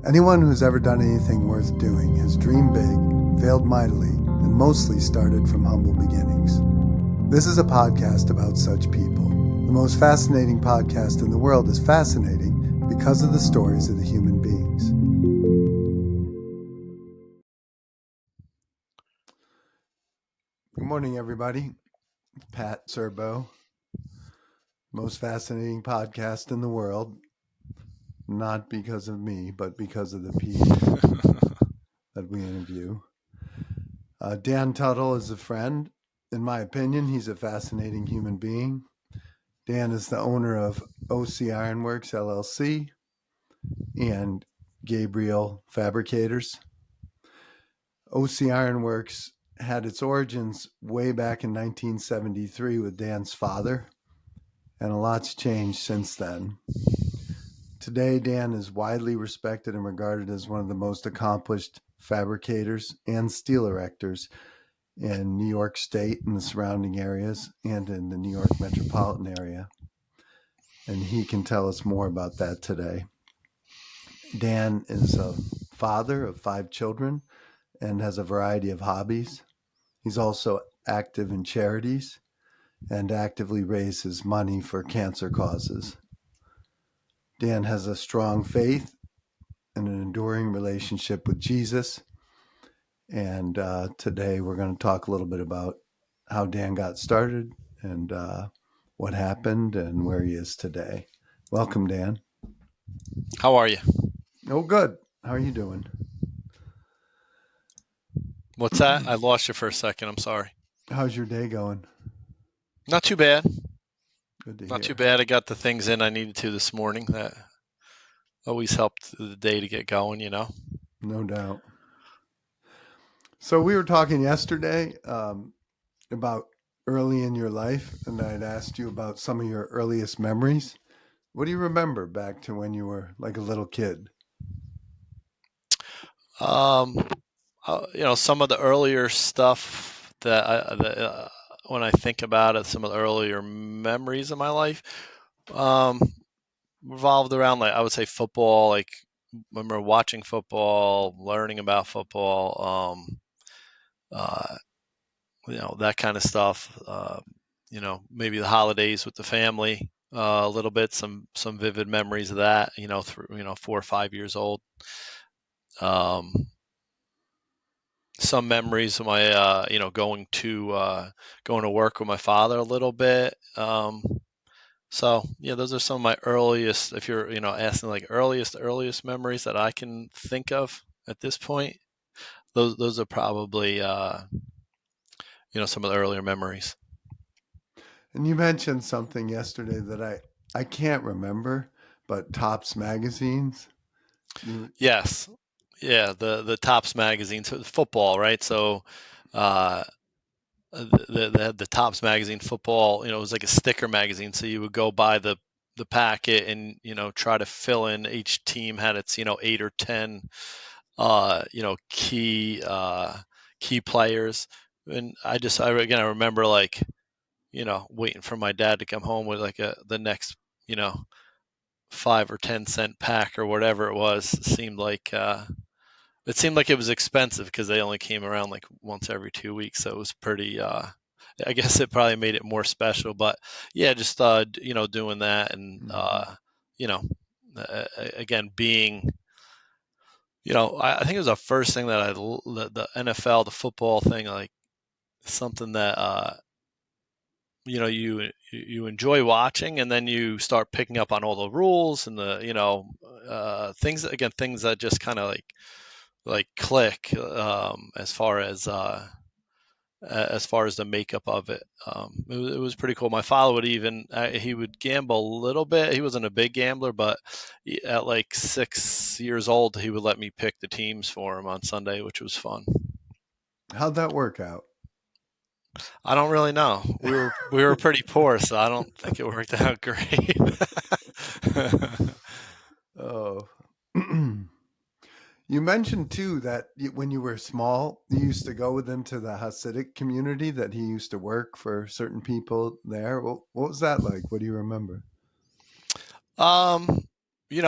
Anyone who's ever done anything worth doing has dreamed big, failed mightily, and mostly started from humble beginnings. This is a podcast about such people. The most fascinating podcast in the world is fascinating because of the stories of the human beings. Good morning, everybody. Pat Serbo. Most fascinating podcast in the world. Not because of me, but because of the people that we interview. Dan Teutul is a friend. In my opinion, he's a fascinating human being. Dan is the owner of OC Ironworks, LLC, and Gabriel Fabricators. OC Ironworks had its origins way back in 1973 with Dan's father, and a lot's changed since then. Today, Dan is widely respected and regarded as one of the most accomplished fabricators and steel erectors in New York State and the surrounding areas and in the New York metropolitan area. And he can tell us more about that today. Dan is a father of 5 children and has a variety of hobbies. He's also active in charities and actively raises money for cancer causes. Dan has a strong faith and an enduring relationship with Jesus. And today we're going to talk a little bit about how Dan got started and what happened and where he is today. Welcome, Dan. How are you? Oh, good. How are you doing? What's that? I lost you for a second. I'm sorry. How's your day going? Not too bad. Good to hear. Not too bad. I got the things in I needed to this morning. That always helped the day to get going, you know? No doubt. So we were talking yesterday about early in your life, and I'd asked you about some of your earliest memories. What do you remember back to when you were like a little kid? Some of the earlier stuff that when I think about it, some of the earlier memories of my life revolved around, like, I would say football. Like, remember watching football, learning about football, that kind of stuff. Maybe the holidays with the family, a little bit, some vivid memories of that, through, 4 or 5 years old. Some memories of my, going to work with my father a little bit. So yeah, those are some of my earliest, if you're, asking like earliest memories that I can think of at this point. Those are probably, some of the earlier memories. And you mentioned something yesterday that I can't remember, but Topps magazines. Yes. Yeah, the Topps magazine, so football, right? So the Topps magazine football, it was like a sticker magazine. So you would go buy the packet and, try to fill in. Each team had its, 8 or 10 key players. And I remember, like, waiting for my dad to come home with like the next, 5 or 10 cent pack or whatever it was. It seemed like it was expensive because they only came around like once every 2 weeks. So it was pretty, I guess it probably made it more special. But yeah, just, doing that. And, again, being, I think it was the first thing that the NFL, the football thing, like something that, you enjoy watching, and then you start picking up on all the rules and the, things that just kind of like click, as far as the makeup of it. It was pretty cool. My father would even, he would gamble a little bit. He wasn't a big gambler, but at like 6 years old, he would let me pick the teams for him on Sunday, which was fun. How'd that work out? I don't really know. We were pretty poor, so I don't think it worked out great. Oh. You mentioned too that when you were small, you used to go with him to the Hasidic community, that he used to work for certain people there. What was that like? What do you remember? Um,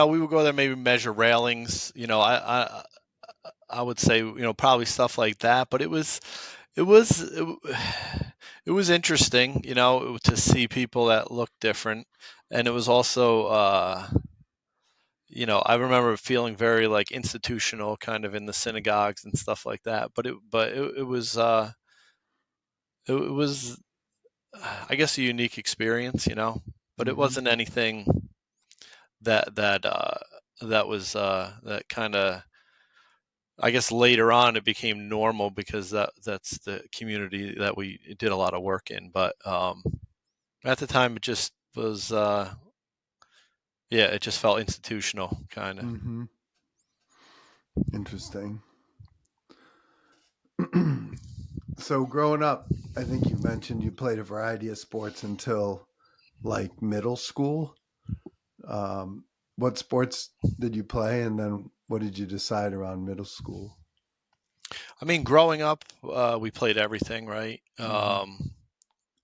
we would go there, maybe measure railings. I would say, probably stuff like that. But it was it was interesting, to see people that look different, and it was also, I remember feeling very like institutional, kind of in the synagogues and stuff like that. It was, I guess, a unique experience, but it Mm-hmm. wasn't anything that that was that kind of, I guess, later on it became normal because that's the community that we did a lot of work in. But at the time, it just was, yeah, it just felt institutional, kind of. Mm-hmm. Interesting. So growing up, I think you mentioned you played a variety of sports until like middle school. Um, what sports did you play, and then what did you decide around middle school? I mean, growing up, we played everything, right? Mm-hmm.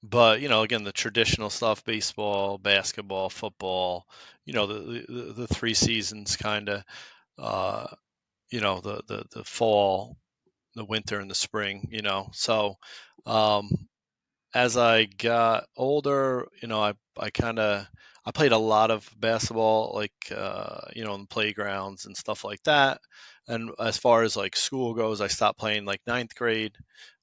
But again, the traditional stuff: baseball, basketball, football. The three seasons, kind of. Uh, the fall, the winter, and the spring. So um, as I got older, I kind of, I played a lot of basketball, like, in the playgrounds and stuff like that. And as far as like school goes, I stopped playing like ninth grade.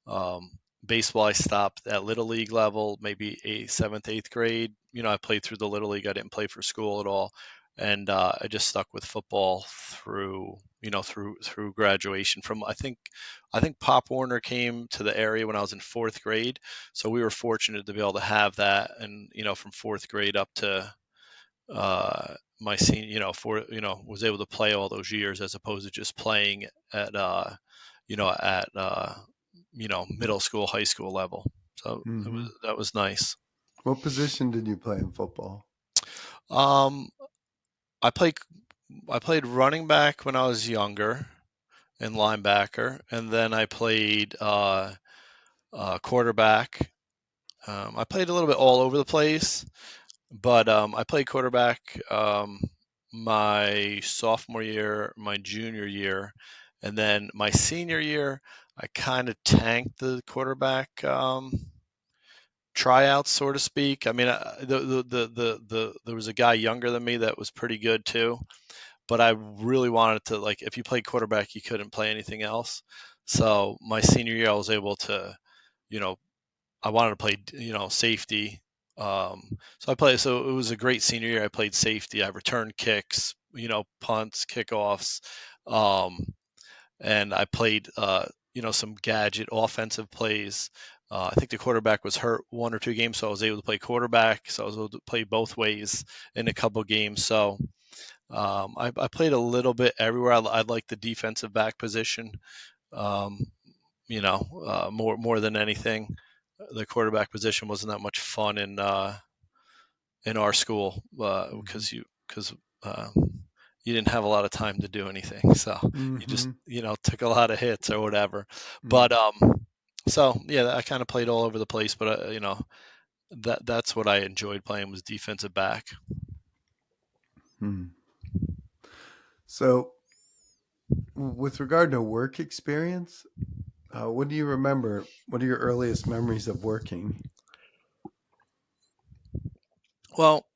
Um, Baseball, I stopped at little league level, maybe eighth, seventh, eighth grade. I played through the little league. I didn't play for school at all, and I just stuck with football through, through graduation. From, I think Pop Warner came to the area when I was in fourth grade, so we were fortunate to be able to have that. And from fourth grade up to, my senior, was able to play all those years, as opposed to just playing at, at middle school, high school level. So Mm-hmm. that was nice. What position did you play in football? um i played I played running back when I was younger, and linebacker, and then I played, quarterback. I played a little bit all over the place, but I played quarterback, my sophomore year, my junior year, and then my senior year, I kind of tanked the quarterback, tryouts, so to speak. I mean, there was a guy younger than me that was pretty good too, but I really wanted to, like, if you played quarterback, you couldn't play anything else. So my senior year, I was able to, you know, I wanted to play, safety. So I played. So it was a great senior year. I played safety. I returned kicks, punts, kickoffs, um, and I played, some gadget offensive plays. I think the quarterback was hurt one or two games, so I was able to play quarterback. So I was able to play both ways in a couple games. So I played a little bit everywhere. I like the defensive back position. Um, more than anything. The quarterback position wasn't that much fun in our school, Mm-hmm. because uh, you didn't have a lot of time to do anything, so you just, Mm-hmm. took a lot of hits or whatever. Mm-hmm. But so yeah, I kind of played all over the place, but that's what I enjoyed playing, was defensive back. So, with regard to work experience, what do you remember? What are your earliest memories of working? Well,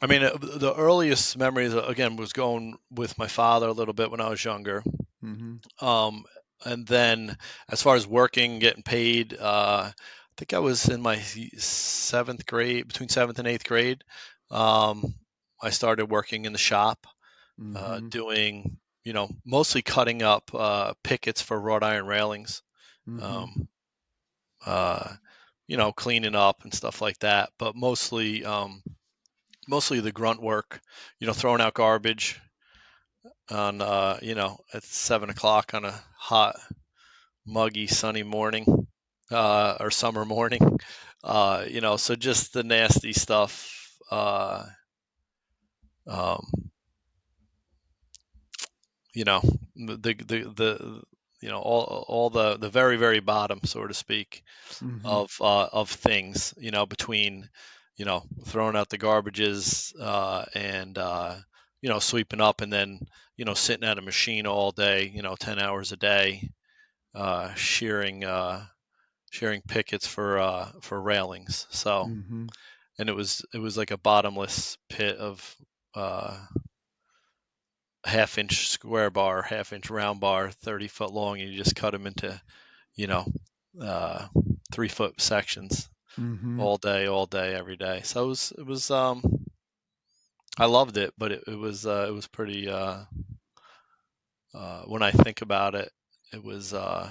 I mean, the earliest memories, again, was going with my father a little bit when I was younger. Mm-hmm. Um, and then, as far as working, getting paid, I think I was in my seventh grade, between seventh and eighth grade. Um, I started working in the shop, Mm-hmm. doing, mostly cutting up, pickets for wrought iron railings, Mm-hmm. um, uh, cleaning up and stuff like that. But mostly the grunt work, throwing out garbage on, at 7 o'clock on a hot, muggy, sunny morning, or summer morning. So just the nasty stuff. Um, the all the very, very bottom, so to speak, Mm-hmm. of things. Between, throwing out the garbages, and sweeping up and then sitting at a machine all day, 10 hours a day, shearing pickets for railings. So, Mm-hmm. and it was like a bottomless pit of uh, half-inch square bar, half-inch round bar, 30 foot long, and you just cut them into you know uh, 3 foot sections Mm-hmm. all day, every day. So it was I loved it, but it was pretty. When I think about it, it was uh,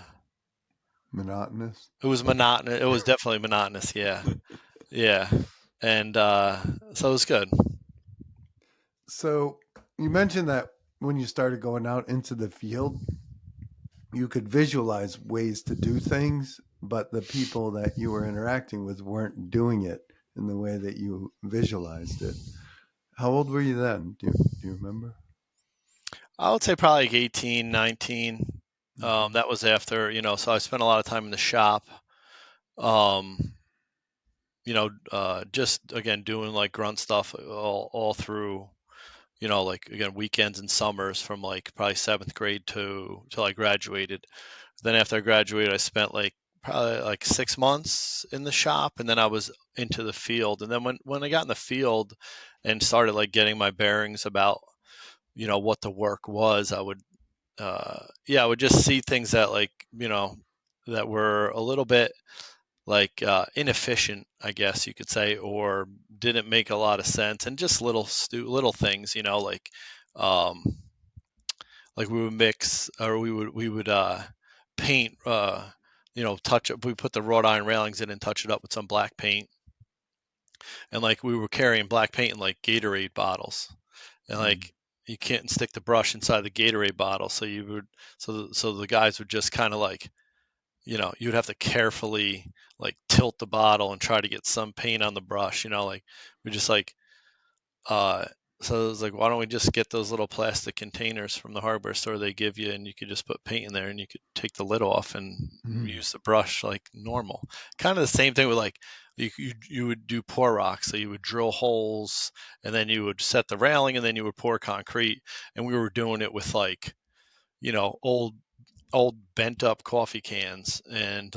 Monotonous. it was monotonous. It was definitely monotonous. Yeah, yeah, and so it was good. So you mentioned that when you started going out into the field, you could visualize ways to do things, but the people that you were interacting with weren't doing it in the way that you visualized it. How old were you then? Do you remember? I would say probably like 18, 19. Mm-hmm. That was after, so I spent a lot of time in the shop. Um, just again doing like grunt stuff all through, like again weekends and summers from like probably seventh grade to till I graduated. Then after I graduated, I spent like probably like 6 months in the shop, and then I was into the field. And then when I got in the field and started like getting my bearings about what the work was, I would just see things that like that were a little bit like inefficient, I guess you could say, or didn't make a lot of sense, and just little things, um, like we would mix, or we would paint, touch up. We put the wrought iron railings in and touch it up with some black paint, and like we were carrying black paint in like Gatorade bottles, and like you can't stick the brush inside the Gatorade bottle, so you would, so the guys would just kind of like, you'd have to carefully like tilt the bottle and try to get some paint on the brush, like we just like uh so it was like, why don't we just get those little plastic containers from the hardware store they give you, and you could just put paint in there and you could take the lid off and Mm-hmm. use the brush like normal. Kind of the same thing with like you would do pour rock, so you would drill holes and then you would set the railing and then you would pour concrete, and we were doing it with like, old bent up coffee cans, and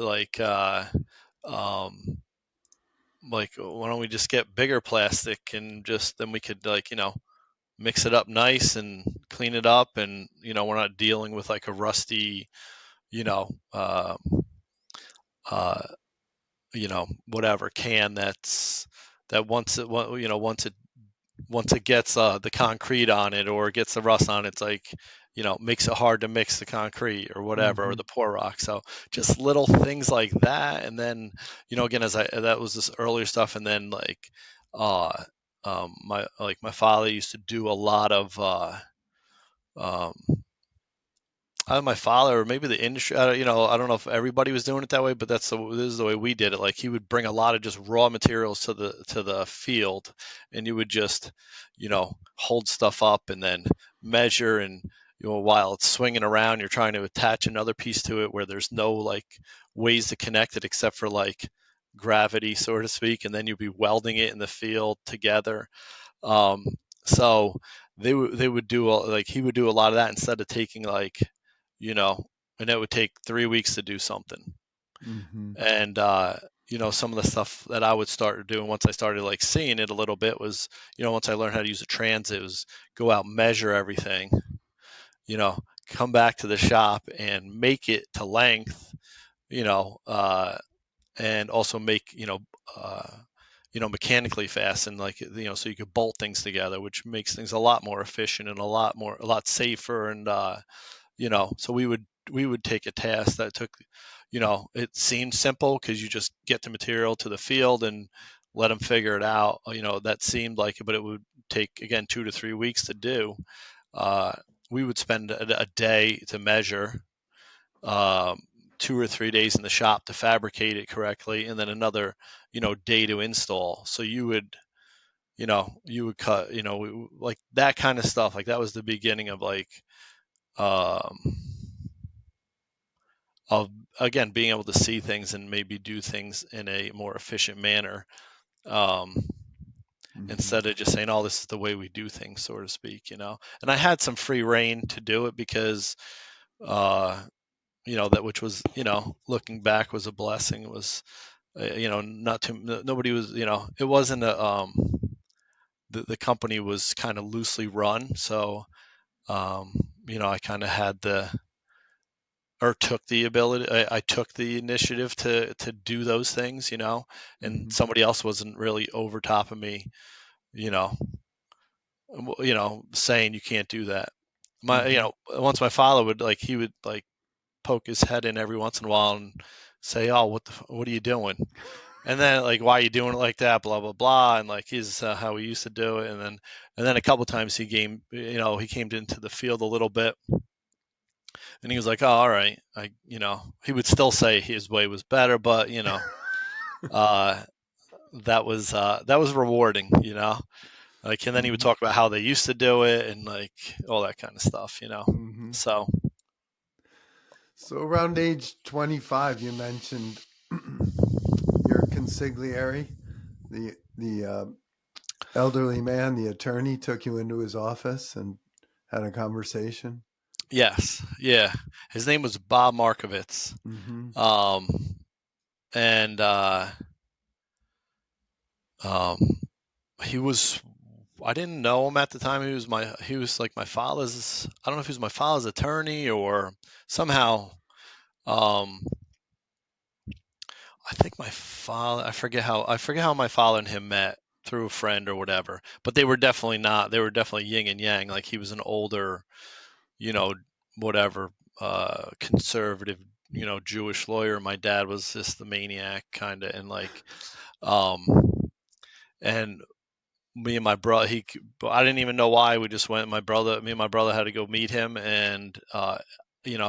um like, why don't we just get bigger plastic and just then we could like, mix it up nice and clean it up, and we're not dealing with like a rusty, you know uh uh whatever can that once it gets the concrete on it or gets the rust on it, it's like, makes it hard to mix the concrete or whatever, or Mm-hmm. the pour rock. So just little things like that. And then, again, that was this earlier stuff. And then like, uh, my father used to do a lot of, um, my father, or maybe the industry, I don't know if everybody was doing it that way, but this is the way we did it. Like he would bring a lot of just raw materials to the field, and you would just, hold stuff up and then measure, and while it's swinging around, you're trying to attach another piece to it where there's no like ways to connect it except for like gravity, so to speak, and then you'd be welding it in the field together. Um, so they would do like he would do a lot of that instead of taking like, you know, and it would take 3 weeks to do something. Mm-hmm. And some of the stuff that I would start doing once I started like seeing it a little bit was, once I learned how to use a transit, was go out, measure everything, you know, come back to the shop and make it to length, you know, and also make, mechanically fast, and like, so you could bolt things together, which makes things a lot more efficient and a lot safer. And so we would take a task that took, it seemed simple because you just get the material to the field and let them figure it out. That seemed like it, but it would take again 2 to 3 weeks to do. Uh, we would spend a day to measure, um, 2 or 3 days in the shop to fabricate it correctly, and then another, day to install. So you would cut, like that kind of stuff. Like that was the beginning of like, um, of again being able to see things and maybe do things in a more efficient manner. Um, Mm-hmm. instead of just saying, "Oh, this is the way we do things," so to speak. And I had some free reign to do it because, uh, that which was, looking back, was a blessing. It was, not too nobody was, it wasn't a the company was kind of loosely run, so um, I kind of had the or took the ability. I took the initiative to do those things, and Mm-hmm. somebody else wasn't really over top of me, you know, saying you can't do that. Mm-hmm. Once my father would he would poke his head in every once in a while and say, "Oh, what are you doing?" And then "Why are you doing it like that?" Blah blah blah, and here's how we used to do it. And then a couple times he came into the field a little bit, and he was like, "Oh, all right." He would still say his way was better, but uh, that was rewarding, and then he would Mm-hmm. talk about how they used to do it and all that kind of stuff. Mm-hmm. So So around age 25, you mentioned your consigliere, the elderly man, the attorney, took you into his office and had a conversation. yes, yeah, his name was Bob Markovitz, Mm-hmm. um, and um, he was. I didn't know him at the time. He was like my father's. I don't know if he was my father's attorney or somehow. Um, I think my father. I forget how my father and him met through a friend or whatever. But they were definitely not. They were definitely yin and yang. Like he was an older, you know, whatever, conservative, Jewish lawyer. My dad was just the maniac kind of, and um, and me and my brother, I didn't even know why. We just went. Me and my brother had to go meet him, and I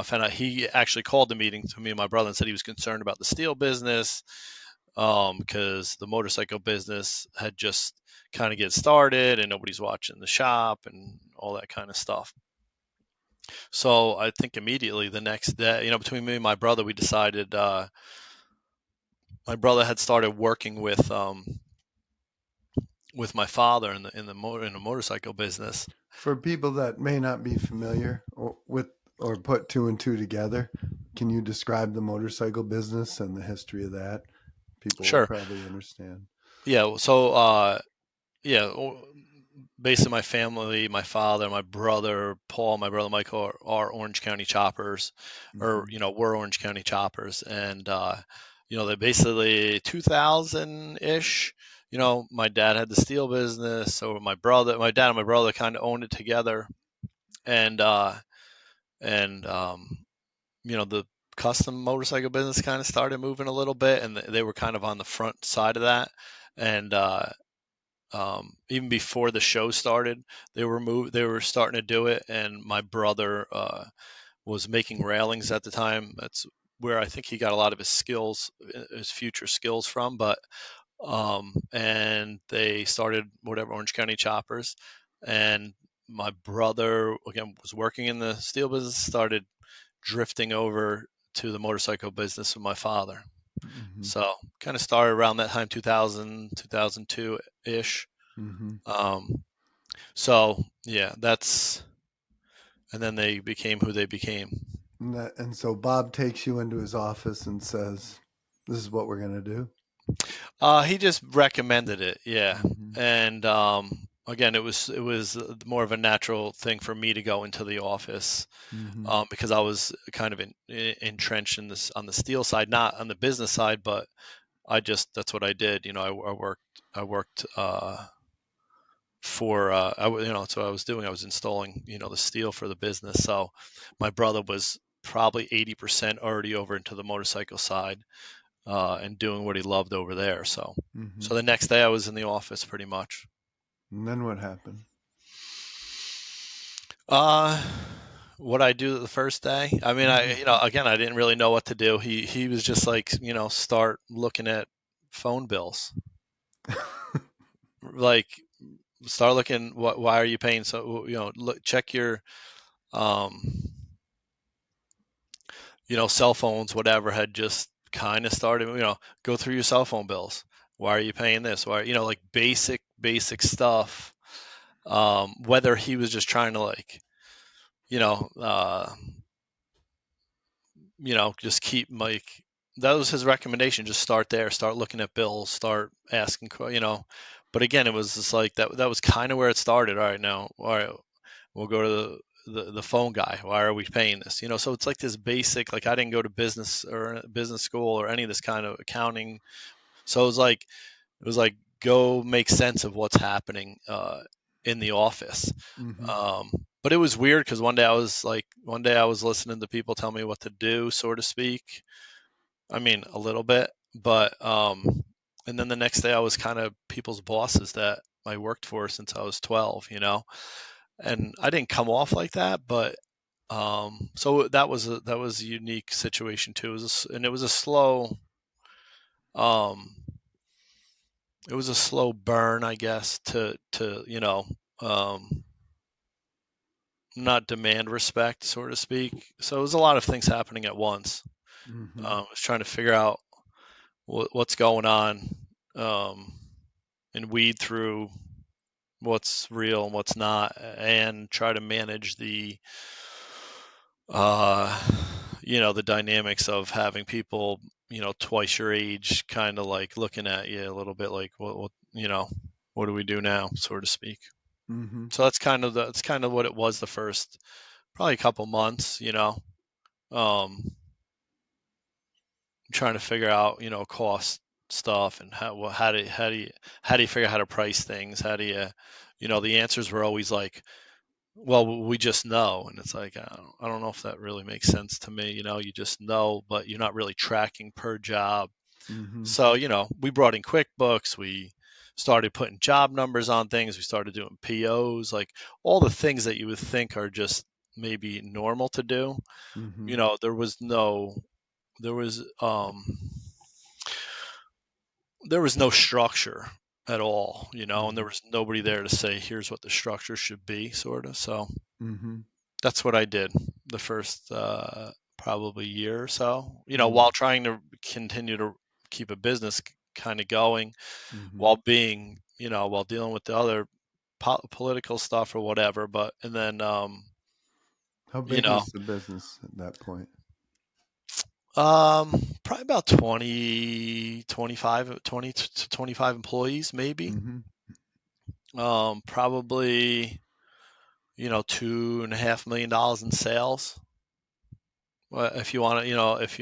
found out he actually called the meeting to me and my brother and said he was concerned about the steel business, because the motorcycle business had just kind of get started and nobody's watching the shop and all that kind of stuff. So I think immediately the next day, between me and my brother, we decided. My brother had started working with my father in the motorcycle business. For people that may not be familiar or put two and two together, can you describe the motorcycle business and the history of that? People will Sure. probably understand. Yeah. So yeah, basically my family, my father, my brother Paul, my brother Michael are Orange County choppers, or Mm-hmm. we're Orange County choppers, and they basically 2000 ish. My dad had the steel business, so my dad and my brother kind of owned it together, and the custom motorcycle business kind of started moving a little bit, and they were kind of on the front side of that, and even before the show started, they were starting to do it, and my brother was making railings at the time. That's where I think he got a lot of his future skills from. But and they started whatever Orange County Choppers, and my brother again was working in the steel business, started drifting over to the motorcycle business with my father. Mm-hmm. So kind of started around that time, 2000, 2002 ish. Mm-hmm. Um, so yeah, and then they became who they became. And so Bob takes you into his office and says, "This is what we're going to do." He just recommended it, yeah. Mm-hmm. And again, it was more of a natural thing for me to go into the office, Mm-hmm. because I was kind of entrenched in this on the steel side, not on the business side, but that's what I did. I worked for that's what I was doing. I was installing the steel for the business. So my brother was probably 80% already over into the motorcycle side, and doing what he loved over there. So Mm-hmm. so the next day I was in the office pretty much. And then what happened? Uh, what I do the first day? I mean, Mm-hmm. again, I didn't really know what to do. He was just like, start looking at phone bills. Like, start looking. Why are you paying so? Look, check your um cell phones, whatever, had just kind of started, go through your cell phone bills. Why are you paying this? Why, like basic basic stuff. Whether he was just trying to like, you know, just keep like, that was his recommendation. Just start there, start looking at bills, start asking, But again, it was just like that. That was kind of where it started. All right, now, all right, we'll go to the phone guy. Why are we paying this? So it's like this basic. Like I didn't go to business or business school or any of this kind of accounting. So it was like go make sense of what's happening in the office. Mm-hmm. But it was weird because one day I was listening to people tell me what to do, so to speak. I mean, a little bit, but and then the next day I was kind of people's bosses that I worked for since I was 12. And I didn't come off like that, but so that was a unique situation too. And um, it was a slow burn, I guess, to not demand respect, so to speak. So it was a lot of things happening at once. Mm-hmm. I was trying to figure out what's going on, um, and weed through what's real and what's not, and try to manage uh, the dynamics of having people, twice your age, kind of like looking at you a little bit like, what do we do now, so to speak. Mm-hmm. So that's kind of what it was the first probably couple months, trying to figure out, cost stuff and how do you figure out how to price things? How do the answers were always like, well, we just know, and it's like I don't know if that really makes sense to me. You just know, but you're not really tracking per job. Mm-hmm. So we brought in QuickBooks. We started putting job numbers on things. We started doing POs, like all the things that you would think are just maybe normal to do. Mm-hmm. There was there was no structure at all, and there Mm-hmm. was nobody there to say, here's what the structure should be, sort of. So Mm-hmm. that's what I did the first probably year or so, Mm-hmm. while trying to continue to keep a business kind of going, Mm-hmm. while being, while dealing with the other political stuff or whatever. But, and then, How you big know, was the business at that point? probably about 20, 25, 20 to 25 employees, maybe. Mm-hmm. Probably, $2.5 million in sales. Well, if you want to, if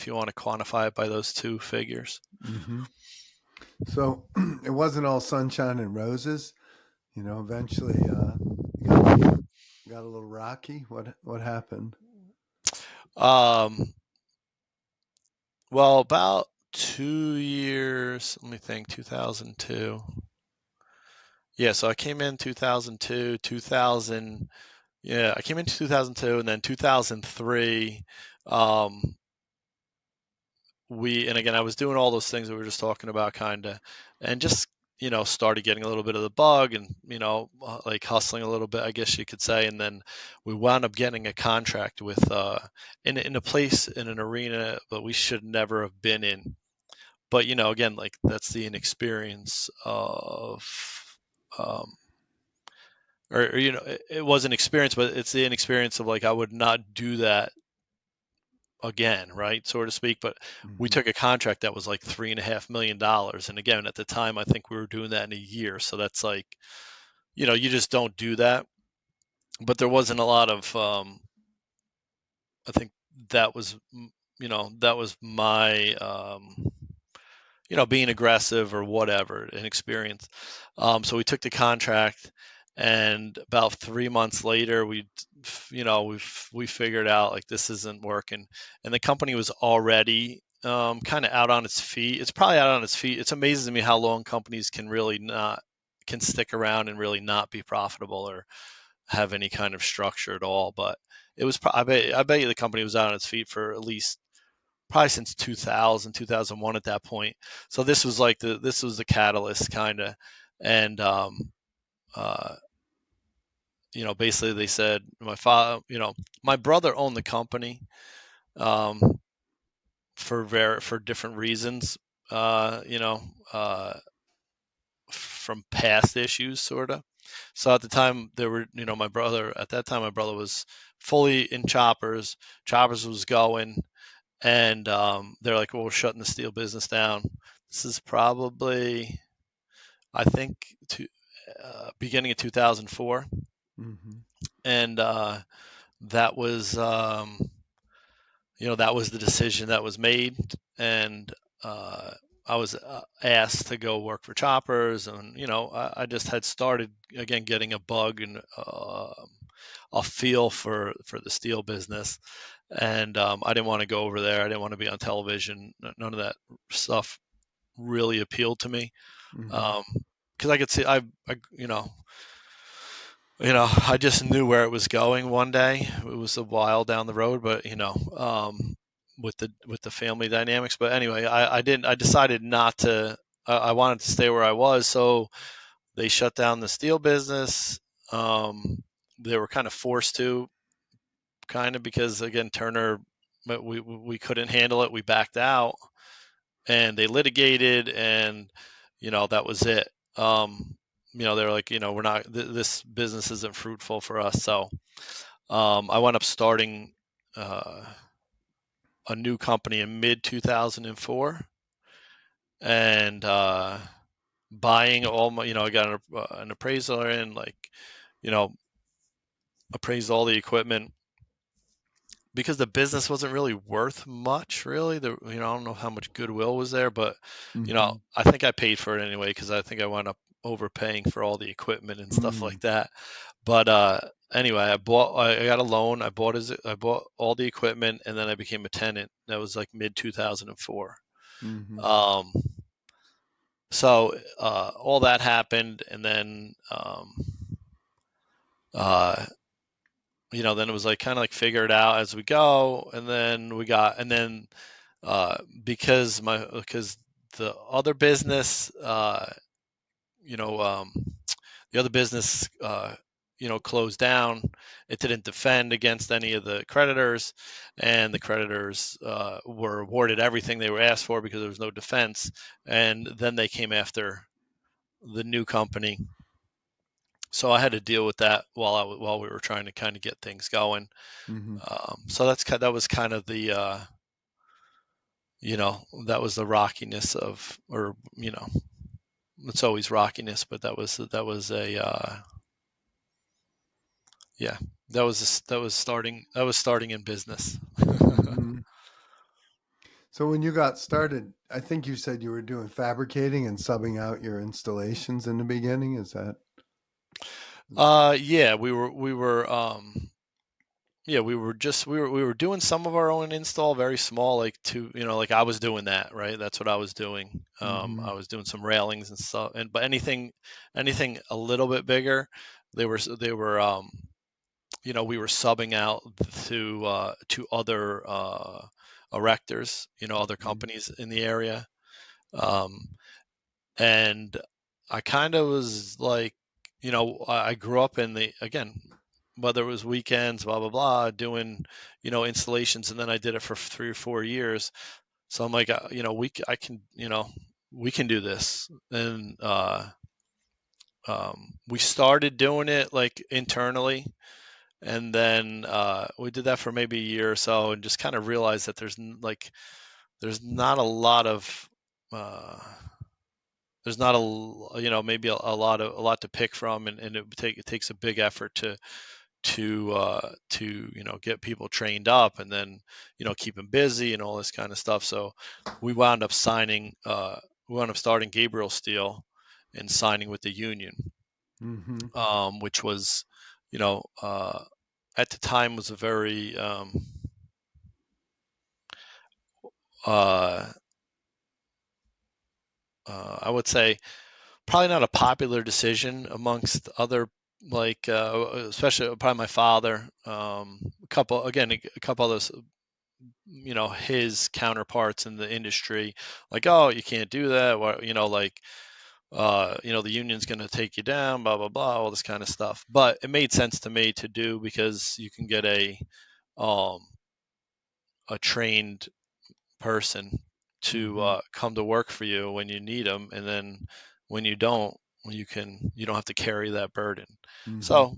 you want to quantify it by those two figures. Mm-hmm. So it wasn't all sunshine and roses. Eventually, it got a little rocky. What happened? Um, well, about 2 years. Let me think. 2002. Yeah, so I came in 2002, 2000. Yeah, I came in 2002, and then 2003. Um, and again, I was doing all those things that we were just talking about, kind of, and just started getting a little bit of the bug, and like hustling a little bit, I guess you could say. And then we wound up getting a contract with in a place, in an arena that we should never have been in. But again, like that's the inexperience of um, or it was an experience, but it's the inexperience of like I would not do that again, right, so to speak. But we Mm-hmm. took a contract that was like $3.5 million, and again, at the time, I think we were doing that in a year. So that's like, you just don't do that. But there wasn't a lot of, I think that was, that was my, being aggressive or whatever, an experience. So we took the contract, and about 3 months later, we figured out like this isn't working, and the company was already kind of out on its feet. It's probably out on its feet. It's amazing to me how long companies can stick around and really not be profitable or have any kind of structure at all. But it was, I bet you the company was out on its feet for at least probably since 2000, 2001 at that point. So this was the catalyst, kind of. And uh basically they said, my father, my brother owned the company um for different reasons. uh you know uh from past issues, sort of. So at the time, there were, my brother, at that time, my brother was fully in choppers. Choppers was going, and they're like, well, we're shutting the steel business down. This is probably, I think, beginning of 2004. Mm-hmm. And that was, that was the decision that was made. And I was asked to go work for choppers, and I just had started again getting a bug and a feel for the steel business, and I didn't want to go over there. I didn't want to be on television. None of that stuff really appealed to me, Mm-hmm. because I could see I just knew where it was going one day. It was a while down the road, but with the family dynamics. But anyway, I didn't. I decided not to. I wanted to stay where I was, so they shut down the steel business. They were kind of forced to, kind of, because again, Turner, we couldn't handle it. We backed out, and they litigated, and that was it. They were like, we're not. This business isn't fruitful for us. So I wound up starting uh, a new company in mid 2004, and buying all my. I got an appraiser in, like, you know, appraised all the equipment, because the business wasn't really worth much, really. I don't know how much goodwill was there, but Mm-hmm. I think I paid for it anyway, because I think I wound up overpaying for all the equipment and stuff Mm-hmm. like that. But anyway, I got a loan. I bought all the equipment, and then I became a tenant. That was like mid 2004. Mm-hmm. Um, so all that happened, and then uh, then it was like kind of like figure it out as we go, and then because the other business, you know um, the other business closed down. It didn't defend against any of the creditors, and the creditors were awarded everything they were asked for because there was no defense. And then they came after the new company, so I had to deal with that while we were trying to kind of get things going. Mm-hmm. So that was kind of the that was the rockiness of, or it's always rockiness, but that was a yeah, that was starting in business. Mm-hmm. So when you got started, I think you said you were doing fabricating and subbing out your installations in the beginning. Is that? Yeah, we were doing some of our own install, very small, like, like I was doing that, right? That's what I was doing. Mm-hmm. I was doing some railings and stuff, but anything a little bit bigger, they were we were subbing out to other erectors, other Mm-hmm. companies in the area. Um, and I kind of was like, I grew up in the, again, whether it was weekends, blah blah blah, doing installations, and then I did it for 3 or 4 years. So I'm like, I can, we can do this. And we started doing it like internally, and then we did that for maybe a year or so, and just kind of realized that there's not a lot of uh, there's not maybe a lot to pick from, and it takes a big effort to get people trained up, and then keep them busy and all this kind of stuff. So we wound up signing we wound up starting Gabriel Steel and signing with the union, Mm-hmm. which was, you know at the time, was a very uh, I would say, probably not a popular decision amongst other, like, especially probably my father, a couple of those, his counterparts in the industry, like, oh, you can't do that, what, like, the union's going to take you down, blah blah blah, all this kind of stuff. But it made sense to me to do, because you can get um a trained person to Mm-hmm. come to work for you when you need them, and then when you don't, you don't have to carry that burden. Mm-hmm. So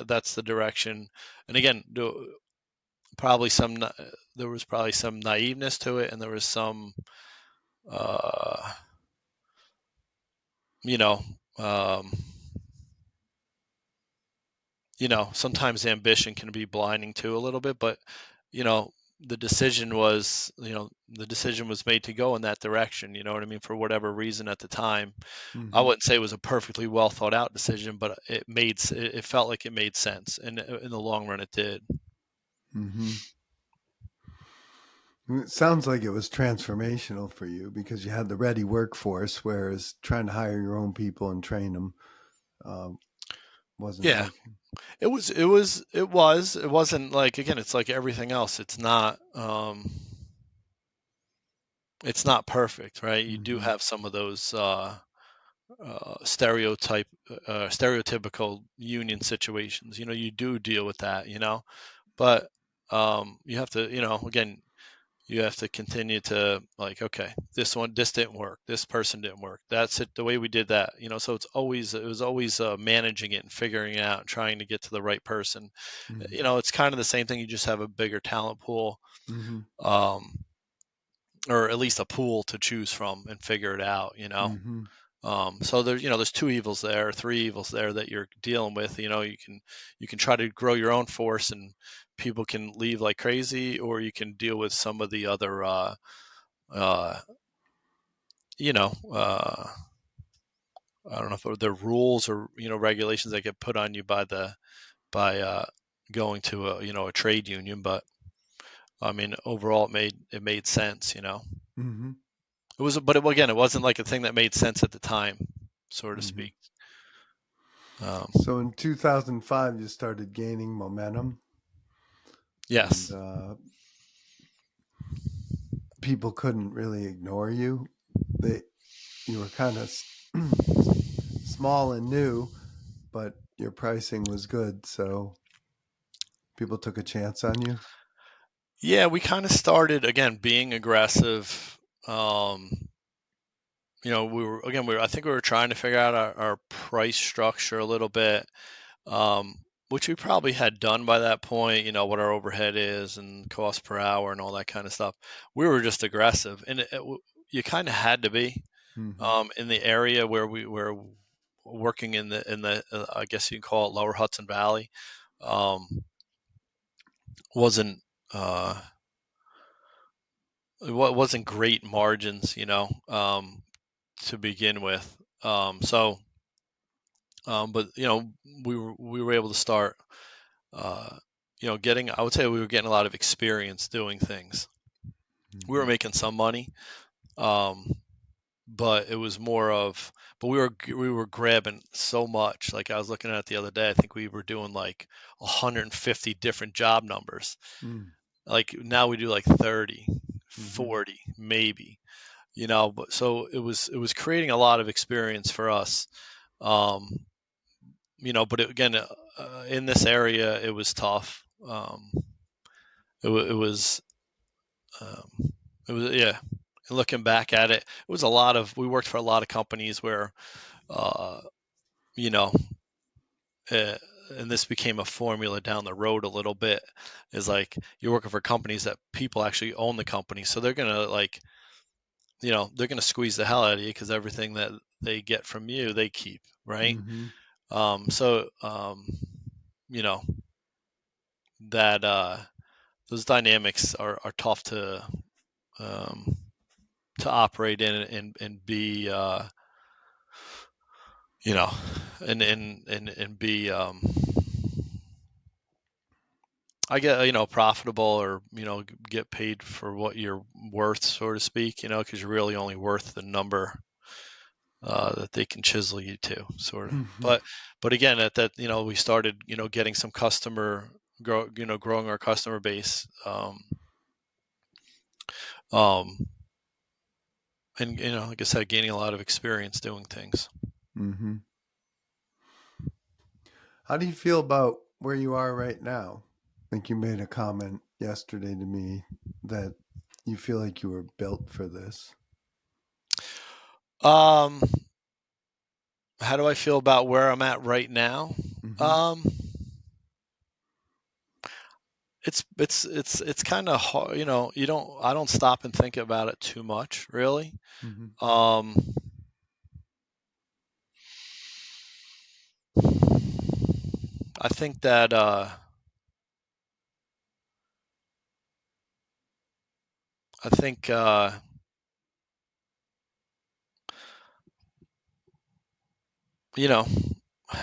that's the direction. And again, probably there was probably some naiveness to it, and there was some uh, you know um, sometimes ambition can be blinding too a little bit, but you know, the decision was made to go in that direction. You know what I mean? For whatever reason at the time, I Mm-hmm. wouldn't say it was a perfectly well thought out decision, but it felt like it made sense, and in the long run, it did. Mm-hmm. It sounds like it was transformational for you because you had the ready workforce, whereas trying to hire your own people and train them wasn't Yeah, working. it wasn't like, again, it's like everything else. It's not perfect, right? You do Mm-hmm. have some of those stereotypical union situations. You do deal with that, but you have to, again, you have to continue to, like, okay, this didn't work, this person didn't work, that's it, the way we did that, so it was always managing it and figuring it out and trying to get to the right person. It's kind of the same thing, you just have a bigger talent pool, Mm-hmm. um, or at least a pool to choose from and figure it out. Mm-hmm. So there's two evils there, three evils there that you're dealing with. You can try to grow your own force and people can leave like crazy, or you can deal with some of the other, uh, you know, uh, I don't know if they're rules or regulations that get put on you by going to a trade union. But I mean, overall, it made sense. Mm-hmm. Again, it wasn't like a thing that made sense at the time, so to Mm-hmm. speak. Um, So in 2005, you started gaining momentum, and yes. people couldn't really ignore you. They You were kind of small and new, but your pricing was good, so people took a chance on you. Yeah, we kind of started again being aggressive. Um, I think we were trying to figure out our price structure a little bit, um, which we probably had done by that point. What our overhead is and cost per hour and all that kind of stuff. We were just aggressive, and you kind of had to be, Mm-hmm. in the area where we were working in the I guess you can call it Lower Hudson Valley. Um, wasn't uh, it wasn't great margins, to begin with. But we were able to start, uh, getting. I would say we were getting a lot of experience doing things. We Mm-hmm. were making some money, um, but it was more of. But we were grabbing so much. Like I was looking at it the other day. I think we were doing like 150 different job numbers. Like now we do like 30, Mm-hmm. 40 maybe. But so it was creating a lot of experience for us. um but again, in this area it was tough. It was um yeah, and looking back at it, it was a lot of we worked for a lot of companies where, uh you know uh, and this became a formula down the road a little bit, is like you're working for companies that people actually own the company, so they're gonna, like, they're going to squeeze the hell out of you because everything that they get from you, they keep, right? Mm-hmm. So, you know, that those dynamics are tough um, to operate in and be, you know, and be, I get, profitable, or, get paid for what you're worth, so to speak, because you're really only worth the number that they can chisel you to, sort of. Mm-hmm. But again, at that, we started, getting some growing our customer base, um, and like I said, gaining a lot of experience doing things. Mm-hmm. How do you feel about where you are right now? I think you made a comment yesterday to me that you feel like you were built for this. Um, how do I feel about where I'm at right now? Mm-hmm. Um, it's kind of hard, I don't stop and think about it too much, really. Mm-hmm. Um, I think that I think you know I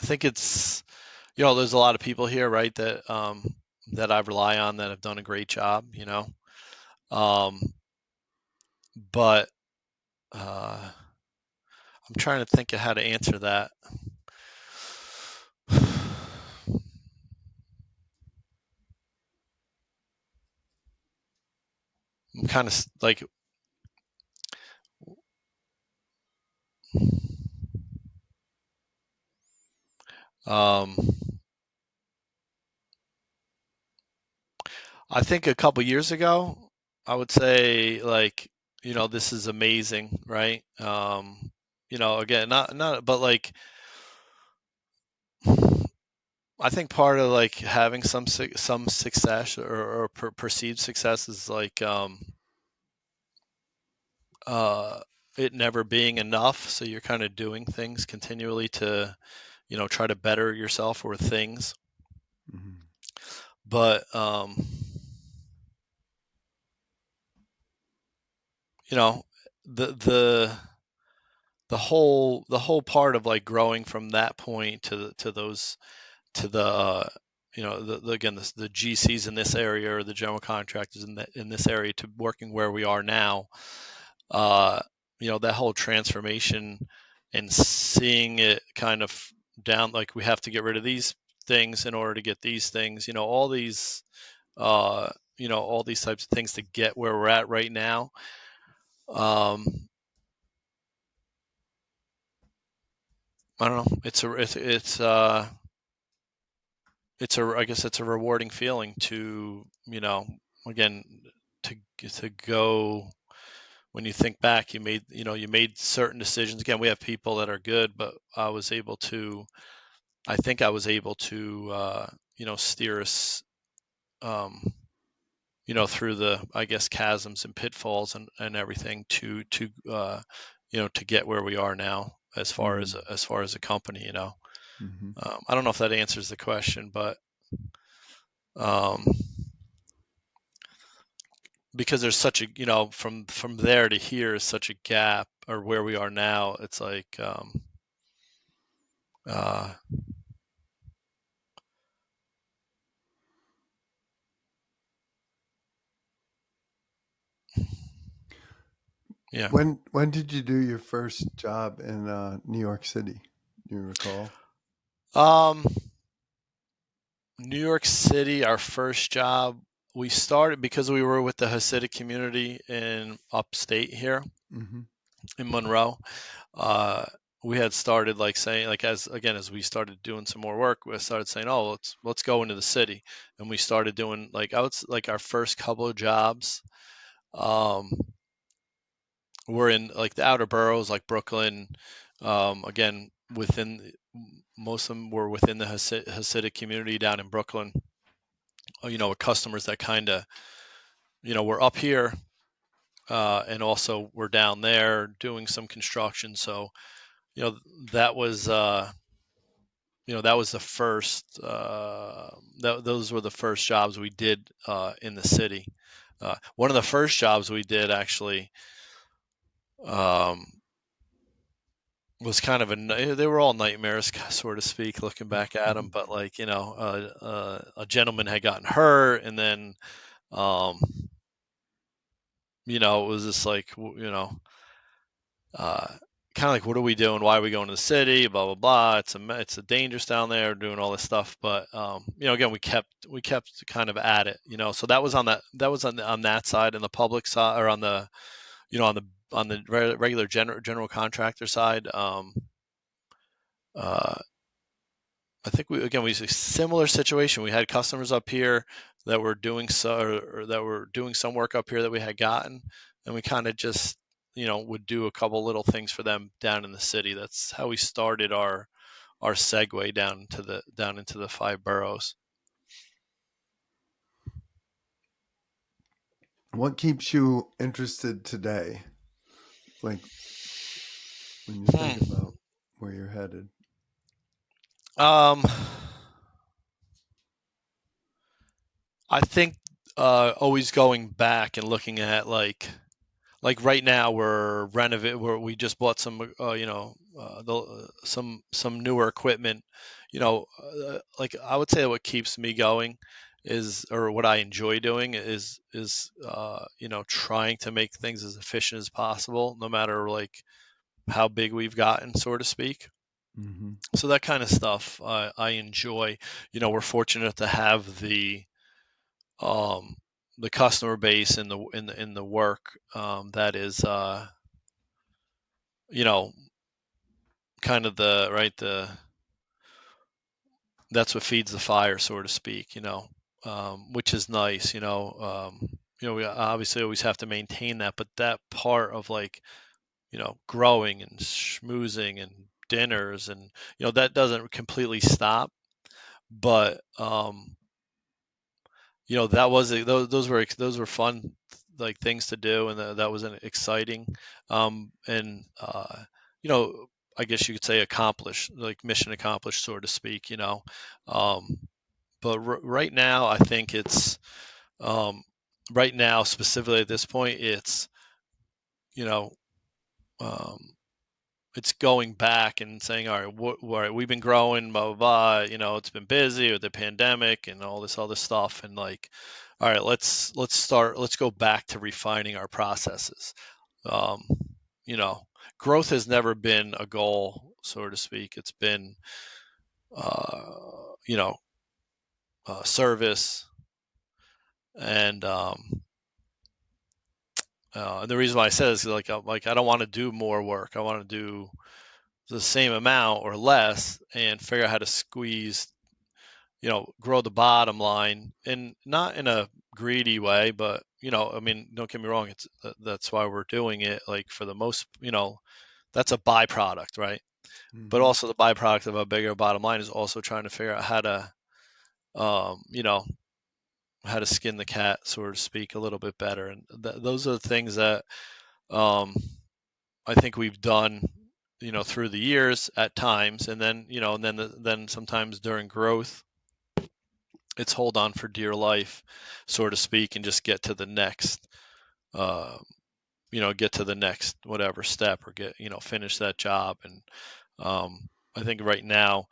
think it's there's a lot of people here, right, that I rely on that have done a great job. Um, but I'm trying to think of how to answer that. I'm kind of like um, I think a couple years ago, I would say like, this is amazing, right? Again, not, but like, I think part of like having some success or perceived success is like uh, it never being enough. So you're kind of doing things continually to, try to better yourself or things. Mm-hmm. But you know, the the the whole part of like growing from that point to those to the again the GCs in this area or the general contractors in this area to working where we are now. uh, that whole transformation and seeing it kind of down, like we have to get rid of these things in order to get these things, uh, all these types of things to get where we're at right now. Um, I don't know. I guess it's a rewarding feeling to, again, to go when you think back, you made certain decisions. Again, we have people that are good, but I think I was able to, steer us, um, through the, I guess, chasms and pitfalls and everything to get where we are now as far as a company. Mm-hmm. I don't know if that answers the question, but um, because there's such a, from there to here is such a gap, or where we are now, it's like, uh, yeah. When did you do your first job in New York City? Do you recall? Um, New York City, our first job, we started because we were with the Hasidic community in upstate here Mm-hmm. in Monroe. Uh, we had started like saying, like, as we started doing some more work, we started saying, oh, let's go into the city, and we started doing like like our first couple of jobs. Um, were in like the outer boroughs, like Brooklyn. Again, most of them were within the Hasidic community down in Brooklyn. With customers that kind of, were up here, and also we're down there doing some construction. So, you know, that was, that was the first, those were the first jobs we did in the city. One of the first jobs we did actually, um, was kind of they were all nightmares, so to speak, looking back at them. But like, a gentleman had gotten hurt, and then, um, it was just like, uh, kind of like, what are we doing? Why are we going to the city? Blah blah blah. It's a dangerous down there, doing all this stuff. But again, we kept kind of at it. So that was on that side, and the public side, or on the, regular general contractor side. Uh, I think we was a similar situation. We had customers up here that were doing that were doing some work up here that we had gotten, and we kind of just would do a couple little things for them down in the city. That's how we started our segue down into the 5 boroughs. What keeps you interested today? Like when you think Hmm. about where you're headed. Um, I think always going back and looking at like right now we just bought some some newer equipment. Like I would say what keeps me going is, or what I enjoy doing is trying to make things as efficient as possible, no matter like how big we've gotten, so to speak. Mm-hmm. So that kind of stuff I enjoy. We're fortunate to have um, the customer base in the work that is you know kind of the right the that's what feeds the fire, so to speak. Which is nice. We obviously always have to maintain that, but that part of like growing and schmoozing and dinners and that doesn't completely stop, but that was those were fun like things to do, and that was an exciting and you know I guess you could say accomplished, like mission accomplished, so to speak. um, but right now I think it's um, right now specifically at this point you know um, it's going back and saying, all right, all right, we've been growing, blah blah blah. It's been busy with the pandemic and all this other stuff, and like, all right, let's go back to refining our processes. Um, you know, Growth has never been a goal, so to speak. It's been, uh, you know, service, and the reason why I said this is like I don't want to do more work. I want to do the same amount or less and figure out how to squeeze, grow the bottom line, and not in a greedy way, but I mean, don't get me wrong, that's why we're doing it. Like for the most, that's a byproduct, right? But Mm-hmm. also the byproduct of a bigger bottom line is also trying to figure out how to, um, you know, how to skin the cat, so to speak, a little bit better. And those are the things that um, I think we've done, through the years at times, and then then sometimes during growth, it's hold on for dear life, so to speak, and just get to the next, uh, get to the next whatever step, or finish that job. And I think right now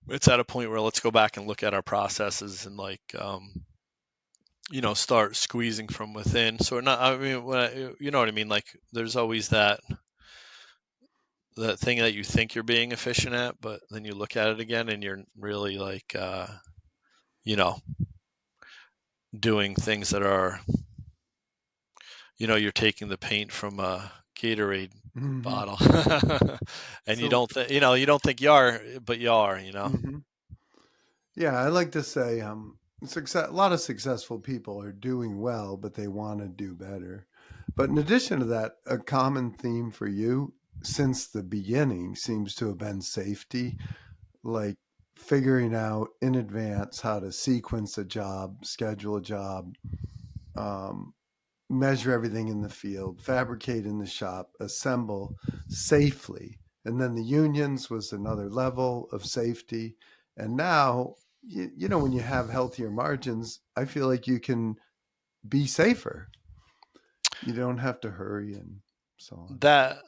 it's at a point where let's go back and look at our processes and like, start squeezing from within. So not, I mean, you know what I mean? Like there's always that thing that you think you're being efficient at, but then you look at it again and you're really like, you know, doing things that are, you're taking the paint from a Gatorade Mm-hmm. bottle, and So, you don't think you are, but you are. mm-hmm. Yeah, I like to say, a lot of successful people are doing well, but they want to do better. But in addition to that, a common theme for you since the beginning seems to have been safety, like figuring out in advance how to sequence a job, schedule a job, um, measure everything in the field, fabricate in the shop, assemble safely. And then the unions was another level of safety. And now, when you have healthier margins, I feel like you can be safer. You don't have to hurry and so on. That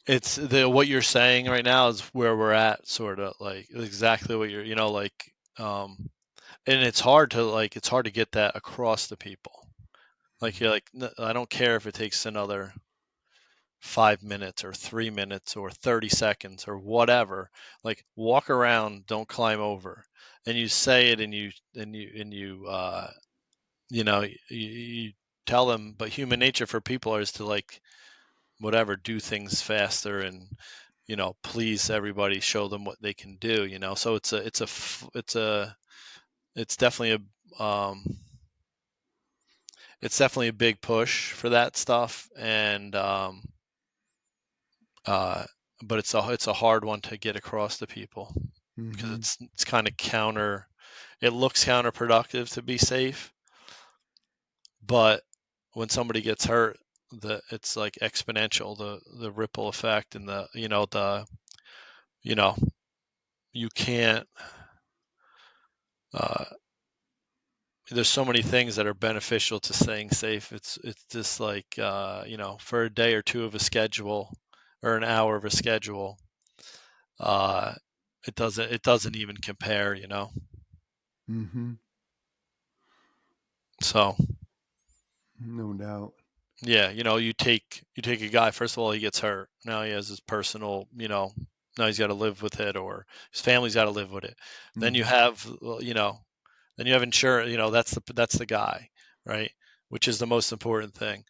it's the what you're saying right now is where we're at, sort of like exactly what you're, like, and it's hard to get that across to people. Like you're like, I don't care if it takes another 5 minutes or 3 minutes or 30 seconds or whatever. Like walk around, don't climb over. And you say it, and you tell them, but human nature for people is to like whatever, do things faster and please everybody, show them what they can do. So it's definitely a it's definitely a big push for that stuff, and but it's a hard one to get across to people because Mm-hmm. it's kind of counter. It looks counterproductive to be safe, but when somebody gets hurt, it's like exponential, the ripple effect, and you know you can't. Uh, there's so many things that are beneficial to staying safe. It's just like for a day or two of a schedule, or an hour of a schedule, uh, it doesn't even compare. Mm-hmm. So No doubt. yeah, you take a guy. First of all, he gets hurt. Now he has his personal. Now he's got to live with it, or his family's got to live with it. Then you Mm-hmm. have, then you have insurance. That's the guy, right? Which is the most important thing,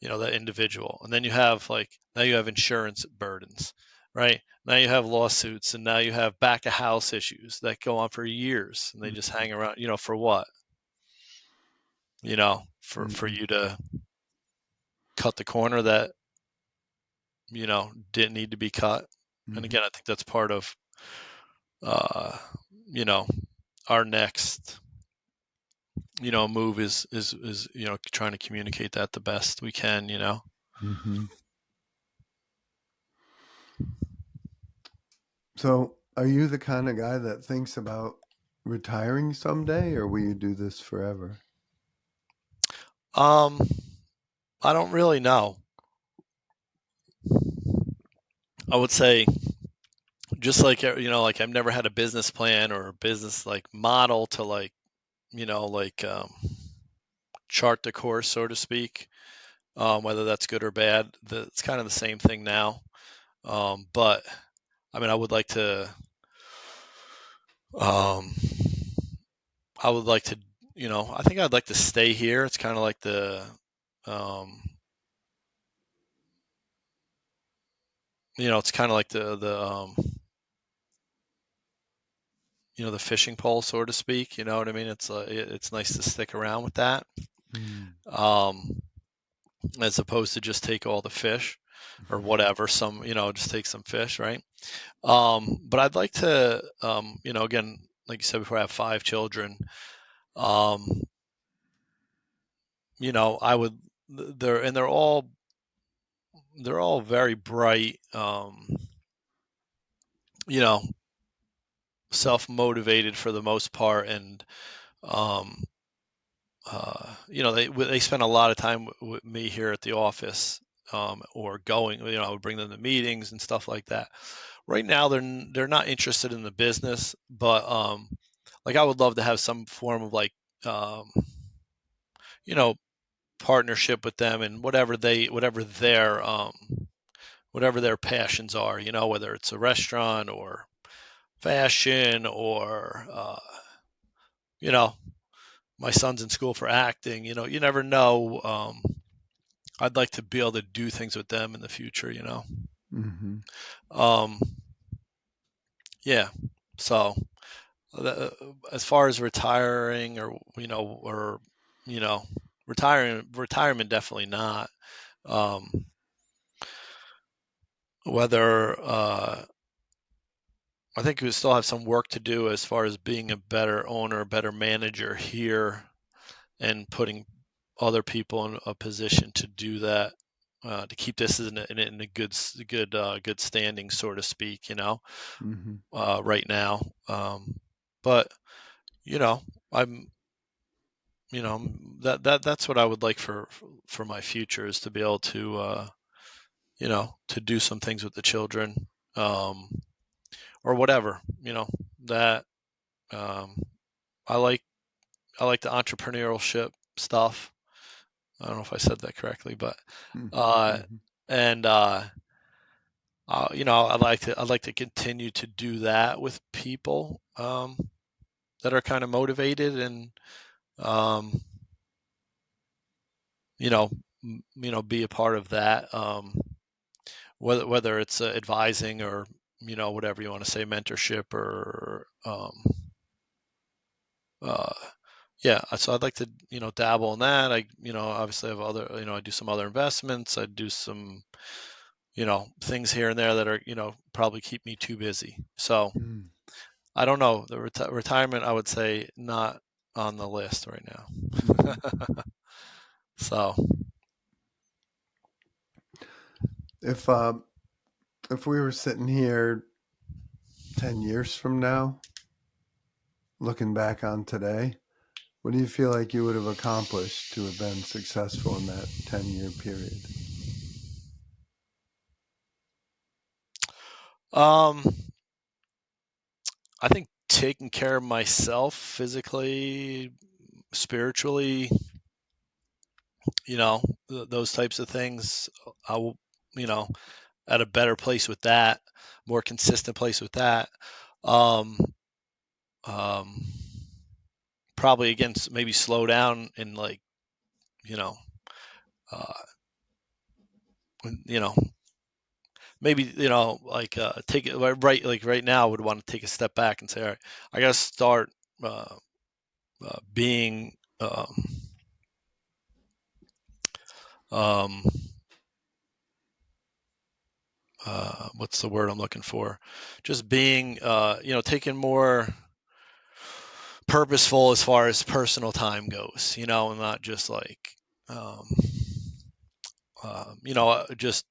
that individual. And then you have now you have insurance burdens, right? Now you have lawsuits, and now you have back of house issues that go on for years, and they just hang around. For what? For Mm-hmm. you to cut the corner that didn't need to be cut. And Mm-hmm. again, I think that's part of uh, you know our next move is trying to communicate that the best we can. Mm-hmm. So, are you the kind of guy that thinks about retiring someday, or will you do this forever? um I don't really know. I would say, just like I've never had a business plan or a business model to chart the course, so to speak. Whether that's good or bad, it's kind of the same thing now. But I mean, um I would like to, I think I'd like to stay here. It's kind of like um, it's kind of like the fishing pole, so to speak. You know what I mean? It's nice to stick around with that, Mm. um, as opposed to just take all the fish or whatever. Just take some fish, right? But I'd like to, again, like you said before, I have 5 children. Um, I would, they're all very bright. You know, self-motivated for the most part, and um, they spend a lot of time with me here at the office, or going. I would bring them to meetings and stuff like that. Right now, they're not interested in the business, but I would love to have some form of um, you know partnership with them, and whatever their passions are. Whether it's a restaurant or fashion, or you know my son's in school for acting. You never know. I'd like to be able to do things with them in the future. Mm-hmm. Um, yeah. So, uh, as far as retiring, or you know, retirement, definitely not. Um, whether I think we still have some work to do as far as being a better owner, better manager here, and putting other people in a position to do that, to keep this in a good standing, so to speak. Mm-hmm. Right now. But you know, I'm you know that's what I would like for my future, is to be able to do some things with the children, um, or whatever. That um, I like I like the entrepreneurship stuff. I don't know if I said that correctly, but uh, Mm-hmm. and I'd like to continue to do that with people, that are kind of motivated, and um, you know be a part of that, whether it's advising, or whatever you want to say, mentorship, or uh, yeah, so I'd like to, dabble in that. I, obviously have other, I do some other investments. I do some, things here and there that are, probably keep me too busy. So Mm. I don't know. The retirement, I would say, not on the list right now. Hmm. So, If uh, if we were sitting here 10 years from now, looking back on today, what do you feel like you would have accomplished to have been successful in that 10-year period? um, I think taking care of myself physically, spiritually, those types of things, I will, you know, at a better place with that, more consistent place with that. Um, um, Probably again, maybe slow down and like, you know, uh, you know, maybe, like, take it right, like right now, I would want to take a step back and say, all right, I got to start, uh, being, um, what's the word I'm looking for? Just being, taking more purposeful as far as personal time goes, and not just like, um, just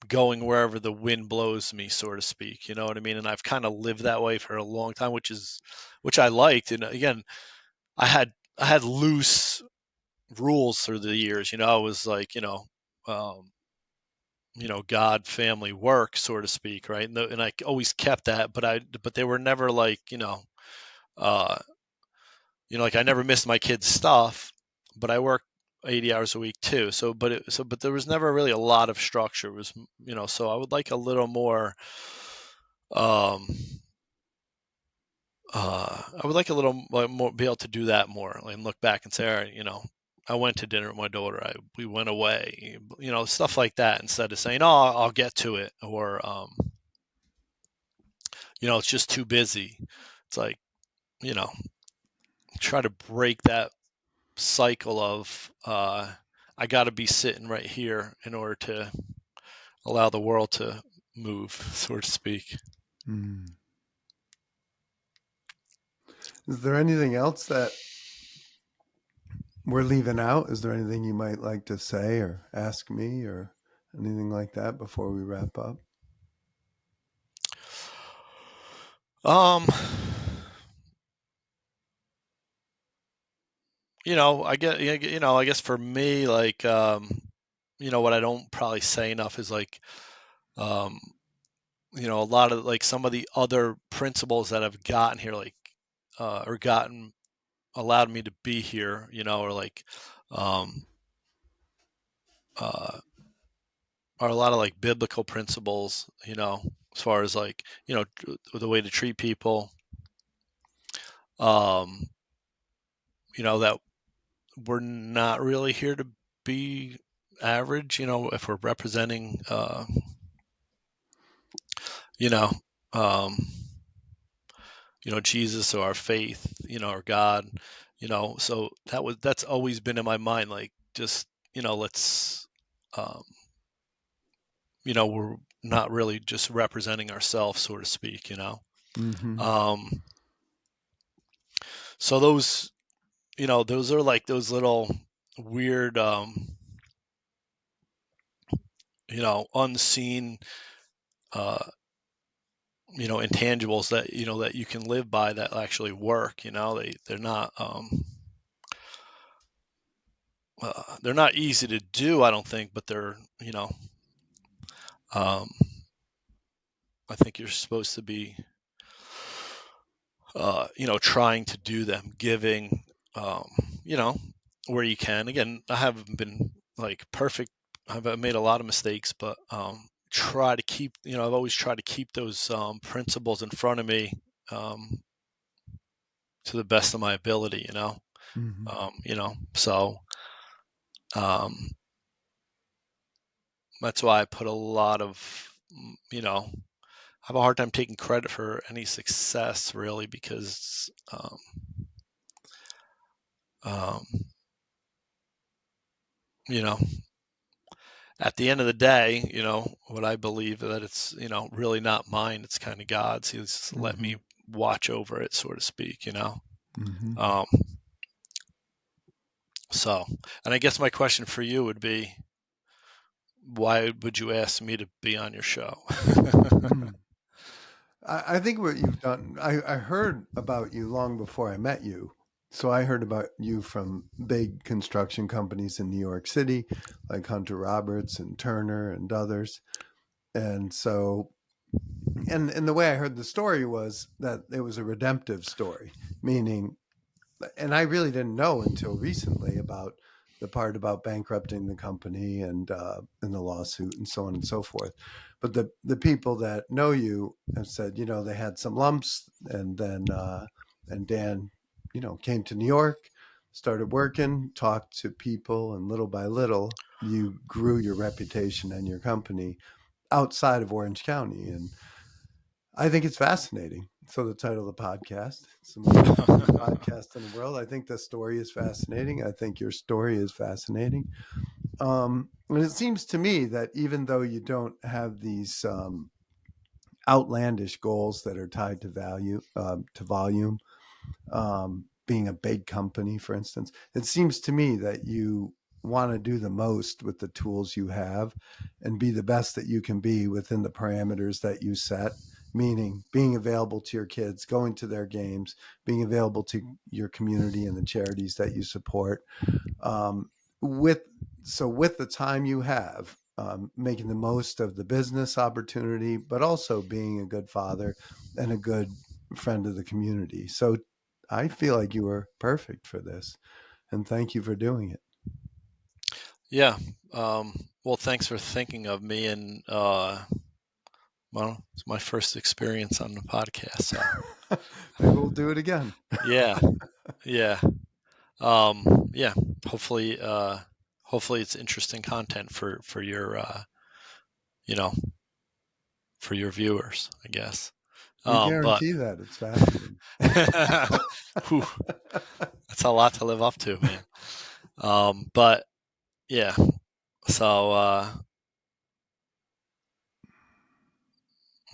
going wherever the wind blows me, so to speak. You know what I mean? And I've kind of lived that way for a long time, which I liked. And again, I had I had loose rules through the years. I was like, um, God, family, work, so to speak, right? And I always kept that, but they were never like, uh, like I never missed my kids' stuff, but I worked 80 hours a week too. But there was never really a lot of structure. It was, so I would like a little more, um, I would like a little more, be able to do that more and look back and say, all right, I went to dinner with my daughter. We went away, stuff like that, instead of saying, oh, I'll get to it, or, it's just too busy. It's like, you know, try to break that cycle of, I got to be sitting right here in order to allow the world to move, so to speak. Mm. Is there anything else that we're leaving out? Is there anything you might like to say or ask me or anything like that before we wrap up? Um, I guess for me, like, what I don't probably say enough is like, um, a lot of like some of the other principles that I've gotten here, like, or gotten allowed me to be here, or like, um, uh, are a lot of like biblical principles, as far as like, the way to treat people, um, that we're not really here to be average, if we're representing, you know, um, Jesus or our faith, or God, so that's always been in my mind, like, just, let's, um, we're not really just representing ourselves, so to speak, Mm-hmm. um, so those are like those little weird, unseen, uh, intangibles that, that you can live by that actually work. They're not, they're not easy to do, I don't think, but they're, um, I think you're supposed to be, trying to do them, giving, um, you know, where you can. Again, I haven't been like perfect. I've made a lot of mistakes, but, try to keep, I've always tried to keep those, principles in front of me, um, to the best of my ability, Mm-hmm. so, um, that's why I put a lot of, I have a hard time taking credit for any success really, because, um, you know, at the end of the day, what I believe that it's, really not mine. It's kind of God's. He's let Mm-hmm. me watch over it, so to speak. Mm-hmm. Um, so, and I guess my question for you would be, why would you ask me to be on your show? Mm. I think what you've done, I heard about you long before I met you. So I heard about you from big construction companies in New York City, like Hunter Roberts and Turner and others. And so, and the way I heard the story was that it was a redemptive story, meaning, and I really didn't know until recently about the part about bankrupting the company and the lawsuit and so on and so forth. But the people that know you have said, they had some lumps, and then and Dan, came to New York, started working, talked to people, and little by little, you grew your reputation and your company outside of Orange County, and I think it's fascinating. So the title of the podcast, it's the most fascinating podcast in the world. I think the story is fascinating. I think your story is fascinating. And it seems to me that even though you don't have these outlandish goals that are tied to value, to volume, being a big company, for instance, it seems to me that you want to do the most with the tools you have and be the best that you can be within the parameters that you set, meaning being available to your kids, going to their games, being available to your community and the charities that you support. Um, with with the time you have, making the most of the business opportunity, but also being a good father and a good friend of the community. So I feel like you were perfect for this, and thank you for doing it. Yeah. Well, thanks for thinking of me. And well, it's my first experience on the podcast. So Maybe we'll do it again. yeah, yeah, yeah. Hopefully, hopefully it's interesting content for your, you know, for your viewers, I guess. We But guarantee that it's fascinating. whew, that's a lot to live up to, man. But yeah, so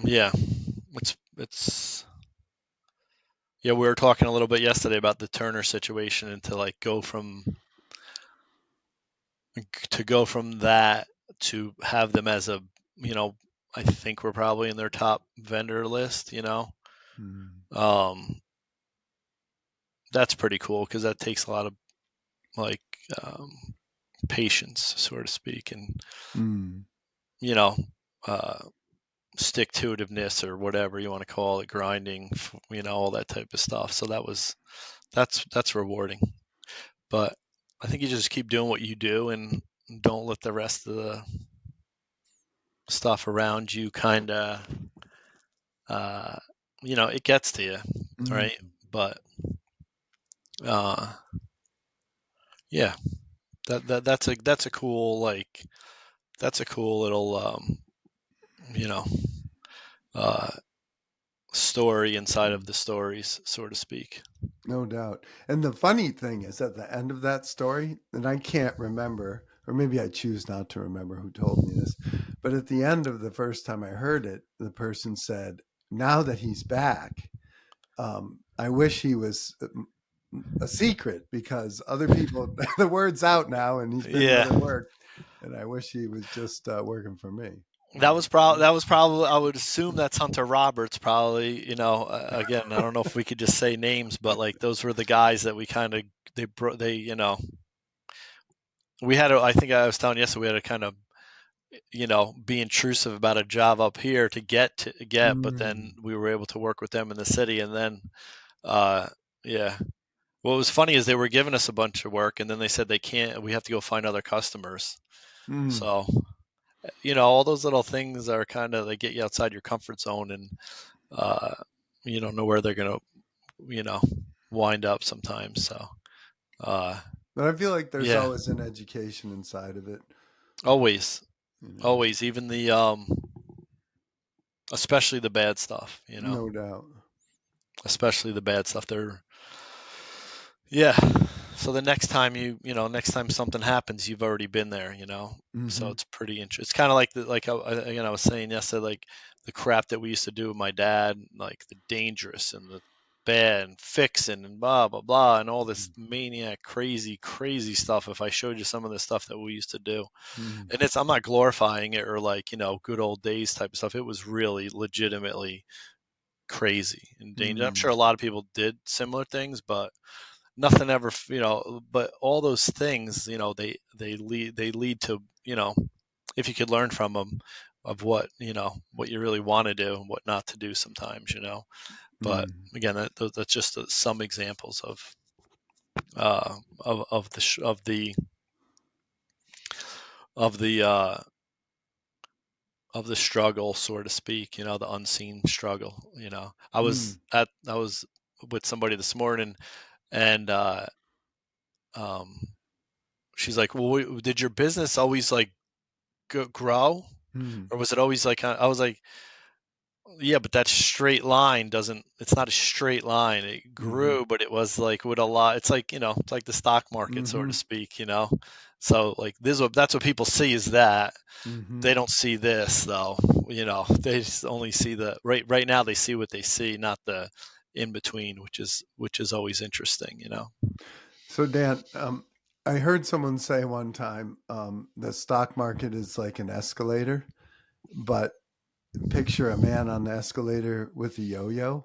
yeah, it's yeah. We were talking a little bit yesterday about the Turner situation, and to like go from that to have them as a, you know, I think we're probably in their top vendor list. Mm, Um, that's pretty cool because that takes a lot of like um, patience, so to speak, and mm, you know, uh, stick to itiveness or whatever you want to call it, grinding, all that type of stuff. So that's rewarding. But I think you just keep doing what you do and don't let the rest of the stuff around you kind of, uh, it gets to you, mm. right? But uh, yeah, that's a cool, like, that's a cool little you know uh, story inside of the stories, so to speak. No doubt. And the funny thing is, at the end of that story, and I can't remember, or maybe I choose not to remember who told me this, but at the end of the first time I heard it, the person said, now that he's back, I wish he was a secret because other people, the word's out now and he's been where Yeah, they work. And I wish he was just working for me. that was probably, I would assume that's Hunter Roberts, probably. Again, I don't know if we could just say names, but like those were the guys that we kind of, they we had I think I was telling you yesterday, we had to kind of, be intrusive about a job up here to get, but then Mm, we were able to work with them in the city, and then uh yeah. What was funny is they were giving us a bunch of work, and then they said they can't, we have to go find other customers. mm, So, all those little things are kind of, they get you outside your comfort zone, and uh you don't know where they're gonna, you know, wind up sometimes. So uh but I feel like there's yeah, always an education inside of it, always, you know, always, even the especially the bad stuff. no doubt. Especially the bad stuff. They're, yeah. So the next time next time something happens, you've already been there, So Mm-hmm. it's pretty interesting. It's kind of like again, I was saying yesterday, like the crap that we used to do with my dad, like the dangerous and the bad and fixing and blah blah blah and all this maniac crazy crazy stuff. If I showed you some of the stuff that we used to do, Mm-hmm. and I'm not glorifying it or like good old days type of stuff. It was really legitimately crazy and dangerous. I'm sure a lot of people did similar things, but nothing ever, but all those things, they lead to, if you could learn from them, of what you really want to do and what not to do sometimes. But Mm-hmm. again, that's just some examples of the struggle, so to speak, the unseen struggle. I was with somebody this morning, and um, she's like, "Well, did your business always like grow, Mm-hmm. or was it always like?" I was like, "Yeah, but that straight line doesn't. It's not a straight line. It Mm-hmm. grew, but it was like with a lot. It's like it's like the stock market, so Mm-hmm. to speak. So like that's what people see is that Mm-hmm. they don't see this though. They just only see the right now. They see what they see, not the in between, which is always interesting. So Dan, I heard someone say one time the stock market is like an escalator, but picture a man on the escalator with a yo-yo,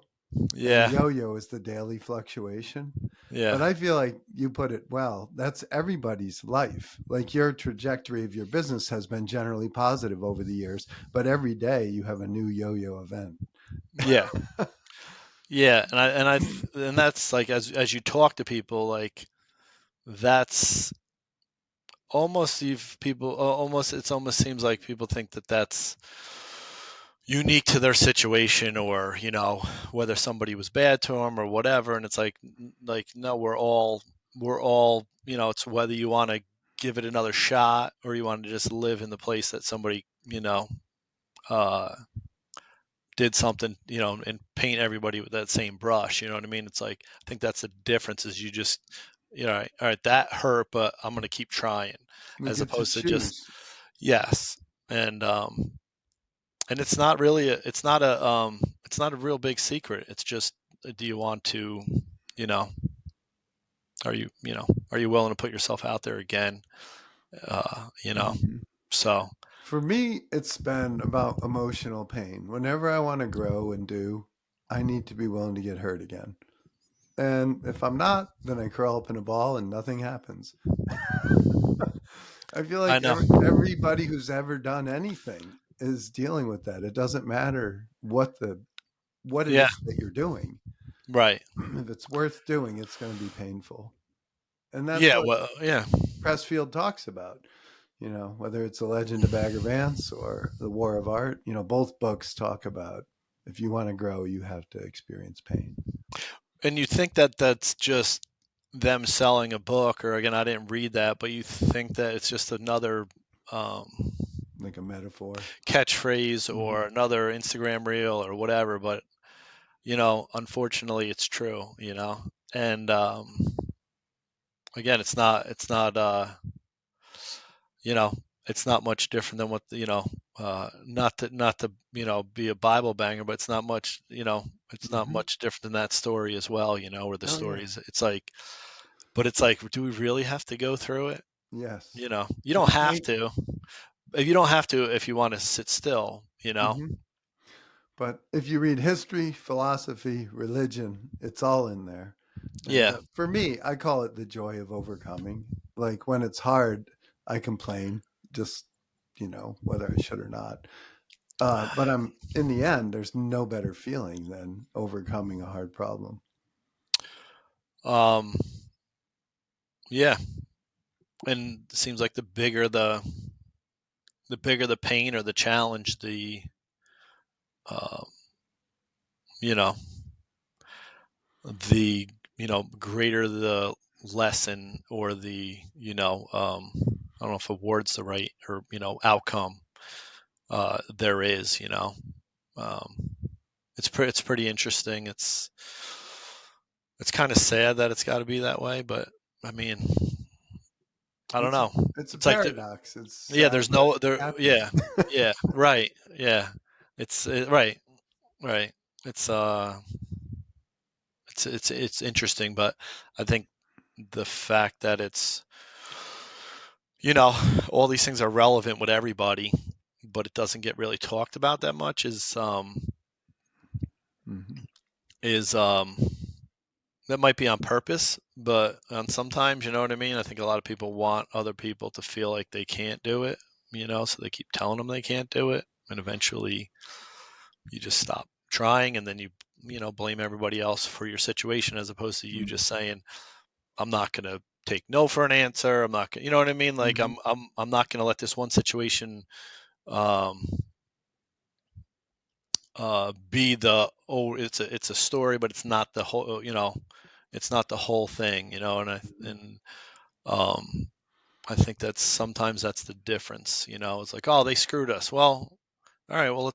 and the Yeah, yo-yo is the daily fluctuation. yeah, But I feel like you put it well. That's everybody's life. Like your trajectory of your business has been generally positive over the years, but every day you have a new yo-yo event. yeah. Yeah, and that's like as you talk to people, like that's almost you've people almost it's almost seems like people think that that's unique to their situation, or whether somebody was bad to them or whatever, and it's like no, we're all it's whether you want to give it another shot or you want to just live in the place that somebody uh did something, and paint everybody with that same brush. You know what I mean? It's like I think that's the difference is you just, all right, that hurt, but I'm gonna keep trying, We as get to opposed to just choose. yes, and it's not really it's not a real big secret. It's just do you want to, you know, are you willing to put yourself out there again? Uh, you know, Mhm. so For me, it's been about emotional pain. Whenever I want to grow and do, I need to be willing to get hurt again. And if I'm not, then I curl up in a ball and nothing happens. I feel I like know, everybody who's ever done anything is dealing with that. It doesn't matter what it yeah, is that you're doing. right, If it's worth doing, it's going to be painful. And that's yeah, what well, yeah, Pressfield talks about. Whether it's The Legend of Bagger Vance or The War of Art, both books talk about if you want to grow, you have to experience pain. and you think that that's just them selling a book, or again, I didn't read that, but you think that it's just another um, Like a metaphor. catchphrase Mm-hmm. or another Instagram reel or whatever, but unfortunately, it's true, and again, you know, it's not much different than what not to be a Bible banger, but it's not Mm-hmm. much different than that story as well, where the Oh, yeah. stories, it's like, but it's like, do we really have to go through it? Yes. You It's don't have pain. to. If you don't have to, if you want to sit still, Mm-hmm. But if you read history, philosophy, religion, it's all in there. And Yeah, for me, I call it the joy of overcoming. Like when it's hard, I complain, just, whether I should or not. But in the end, there's no better feeling than overcoming a hard problem. um, yeah, and it seems like the bigger the pain or the challenge, uh, you know, the greater the lesson, or the I don't know if award's the right, or outcome there is. Um, it's pretty interesting. It's kind of sad that it's got to be that way, but I mean, I don't know. It's a It's like paradox. It's yeah, there's no there. happy. Yeah, yeah, right. Yeah, it's right, right. It's it's interesting, but I think the fact that it's all these things are relevant with everybody, but it doesn't get really talked about that much Mhm. is that might be on purpose, but sometimes, you know what I mean? I think a lot of people want other people to feel like they can't do it, so they keep telling them they can't do it, and eventually you just stop trying, and then you blame everybody else for your situation as opposed to you just saying, I'm not going to take no for an answer. I'm not going, you know what I mean? Like Mhm. I'm not going to let this one situation um be it's a story, but it's not the whole, it's not the whole thing, um I think that's sometimes that's the difference, it's like, oh, they screwed us. Well, all right, well,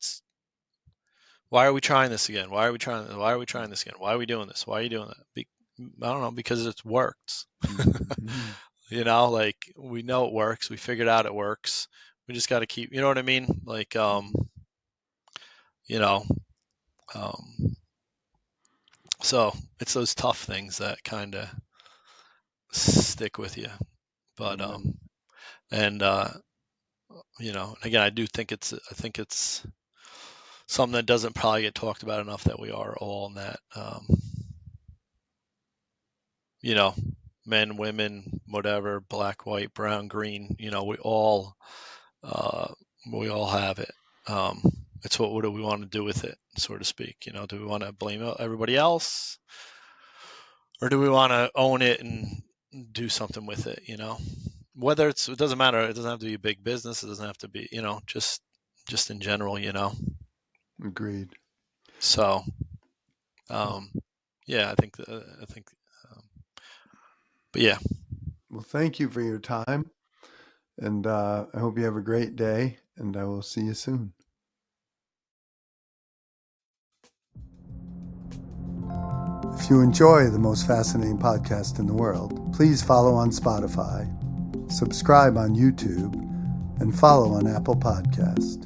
why are we trying this again? Why are we trying this again? Why are we doing this? Why are you doing that? I don't know, because it works. Mhm. Like, we know it works. We figured out it works. We just got to keep, you know what I mean? Like, you know, um, so it's those tough things that kind of stick with you. But, Amen. and, again, I think it's something that doesn't probably get talked about enough, that we are all in that, you know, men, women, whatever, black, white, brown, green, uh, we all have it. It's what do we want to do with it, so to speak? Do we want to blame everybody else, or do we want to own it and do something with it? Whether it doesn't matter. It doesn't have to be a big business. It doesn't have to be, just in general. Agreed. So, Well, yeah, I think, um, but yeah, well, thank you for your time, and I hope you have a great day. And I will see you soon. If you enjoy the most fascinating podcast in the world, please follow on Spotify, subscribe on YouTube, and follow on Apple Podcast.